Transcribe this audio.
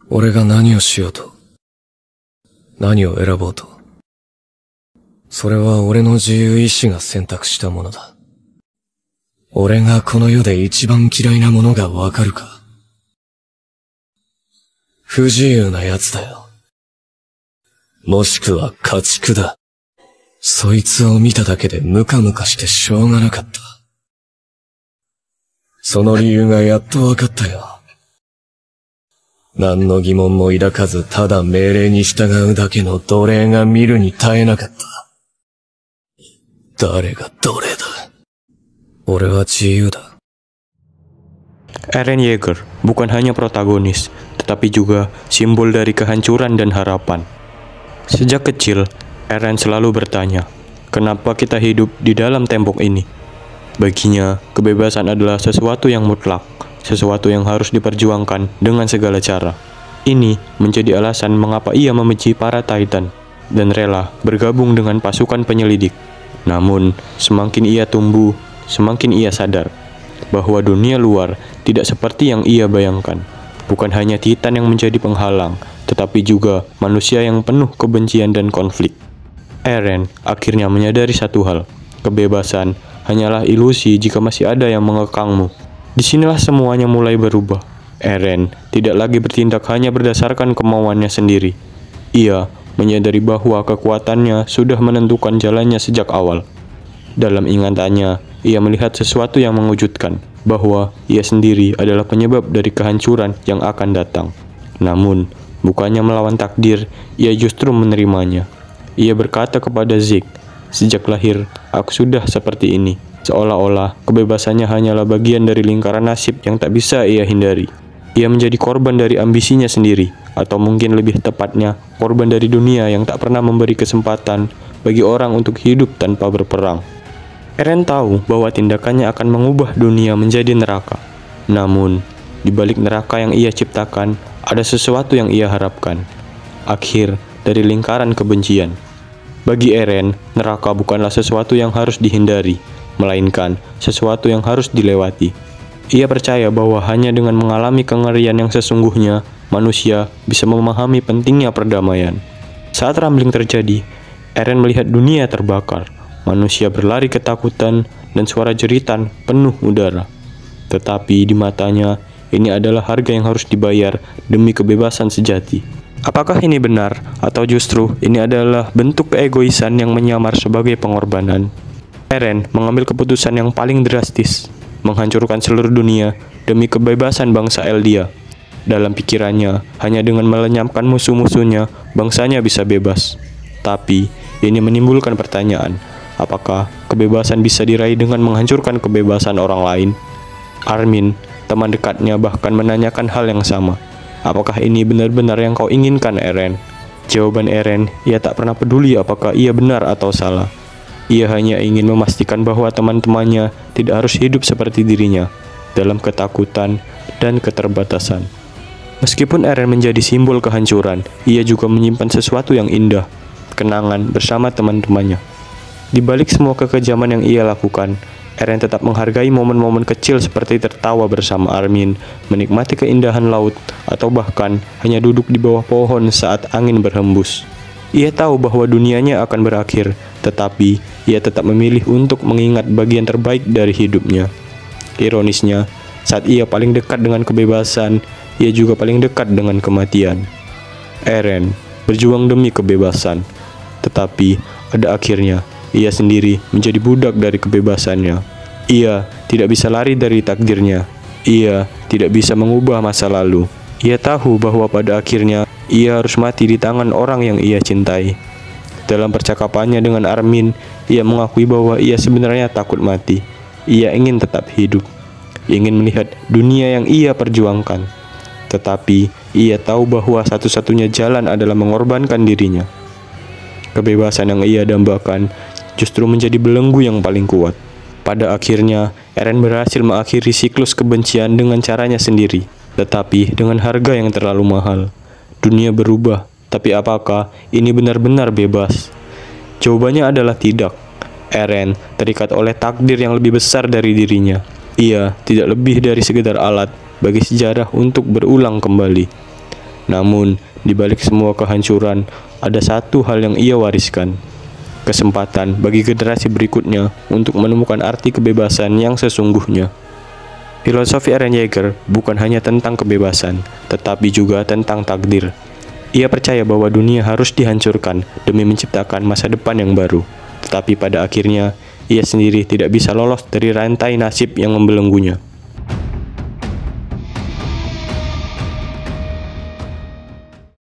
俺が何をしようと、何を選ぼうと、それは俺の自由意志が選択したものだ。俺がこの世で一番嫌いなものがわかるか？不自由な奴だよ。もしくは家畜だ。そいつを見ただけでムカムカしてしょうがなかった。その理由がやっとわかったよ。何の疑問も抱かずただ命令に従うだけの奴隷が見るに耐えなかった。誰が奴隷だ？俺は自由だ。Eren Yeager bukan hanya protagonis, tetapi juga simbol dari kehancuran dan harapan. Sejak kecil, Eren selalu bertanya, kenapa kita hidup di dalam tembok ini? Baginya, kebebasan adalah sesuatu yang mutlak, sesuatu yang harus diperjuangkan dengan segala cara. Ini menjadi alasan mengapa ia membenci para Titan dan rela bergabung dengan pasukan penyelidik. Namun, semakin ia tumbuh, semakin ia sadar bahwa dunia luar tidak seperti yang ia bayangkan. Bukan hanya Titan yang menjadi penghalang, tetapi juga manusia yang penuh kebencian dan konflik. Eren akhirnya menyadari satu hal, kebebasan hanyalah ilusi jika masih ada yang mengekangmu. Disinilah semuanya mulai berubah. Eren tidak lagi bertindak hanya berdasarkan kemauannya sendiri. Ia menyadari bahwa kekuatannya sudah menentukan jalannya sejak awal. Dalam ingatannya, ia melihat sesuatu yang mengejutkan, bahwa ia sendiri adalah penyebab dari kehancuran yang akan datang. Namun, bukannya melawan takdir, ia justru menerimanya. Ia berkata kepada Zeke, sejak lahir, aku sudah seperti ini. Seolah-olah kebebasannya hanyalah bagian dari lingkaran nasib yang tak bisa ia hindari. Ia menjadi korban dari ambisinya sendiri, atau mungkin lebih tepatnya, korban dari dunia yang tak pernah memberi kesempatan bagi orang untuk hidup tanpa berperang. Eren tahu bahwa tindakannya akan mengubah dunia menjadi neraka. Namun, di balik neraka yang ia ciptakan, ada sesuatu yang ia harapkan. Akhir dari lingkaran kebencian. Bagi Eren, neraka bukanlah sesuatu yang harus dihindari, melainkan sesuatu yang harus dilewati. Ia percaya bahwa hanya dengan mengalami kengerian yang sesungguhnya, manusia bisa memahami pentingnya perdamaian. Saat rambling terjadi, Eren melihat dunia terbakar. Manusia berlari ketakutan dan suara jeritan penuh udara. Tetapi di matanya, ini adalah harga yang harus dibayar demi kebebasan sejati. Apakah ini benar, atau justru ini adalah bentuk keegoisan yang menyamar sebagai pengorbanan? Eren mengambil keputusan yang paling drastis, menghancurkan seluruh dunia demi kebebasan bangsa Eldia. Dalam pikirannya, hanya dengan melenyapkan musuh-musuhnya, bangsanya bisa bebas. Tapi, ini menimbulkan pertanyaan, apakah kebebasan bisa diraih dengan menghancurkan kebebasan orang lain? Armin, teman dekatnya, bahkan menanyakan hal yang sama. Apakah ini benar-benar yang kau inginkan, Eren? Jawaban Eren, ia tak pernah peduli apakah ia benar atau salah. Ia hanya ingin memastikan bahwa teman-temannya tidak harus hidup seperti dirinya, dalam ketakutan dan keterbatasan. Meskipun Eren menjadi simbol kehancuran, ia juga menyimpan sesuatu yang indah, kenangan bersama teman-temannya. Di balik semua kekejaman yang ia lakukan, Eren tetap menghargai momen-momen kecil seperti tertawa bersama Armin, menikmati keindahan laut, atau bahkan hanya duduk di bawah pohon saat angin berhembus. Ia tahu bahwa dunianya akan berakhir, tetapi ia tetap memilih untuk mengingat bagian terbaik dari hidupnya. Ironisnya, saat ia paling dekat dengan kebebasan, ia juga paling dekat dengan kematian. Eren berjuang demi kebebasan, tetapi pada akhirnya ia sendiri menjadi budak dari kebebasannya. Ia tidak bisa lari dari takdirnya. Ia tidak bisa mengubah masa lalu. Ia tahu bahwa pada akhirnya ia harus mati di tangan orang yang ia cintai. Dalam percakapannya dengan Armin, ia mengakui bahwa ia sebenarnya takut mati. Ia ingin tetap hidup, ingin melihat dunia yang ia perjuangkan. Tetapi ia tahu bahwa satu-satunya jalan adalah mengorbankan dirinya. Kebebasan yang ia dambakan justru menjadi belenggu yang paling kuat. Pada akhirnya, Eren berhasil mengakhiri siklus kebencian dengan caranya sendiri, tetapi dengan harga yang terlalu mahal. Dunia berubah, tapi apakah ini benar-benar bebas? Jawabannya adalah tidak. Eren terikat oleh takdir yang lebih besar dari dirinya. Ia tidak lebih dari sekedar alat bagi sejarah untuk berulang kembali. Namun, di balik semua kehancuran, ada satu hal yang ia wariskan. Kesempatan bagi generasi berikutnya untuk menemukan arti kebebasan yang sesungguhnya. Filosofi Eren Yeager bukan hanya tentang kebebasan, tetapi juga tentang takdir. Ia percaya bahwa dunia harus dihancurkan demi menciptakan masa depan yang baru. Tetapi pada akhirnya, ia sendiri tidak bisa lolos dari rantai nasib yang membelenggunya.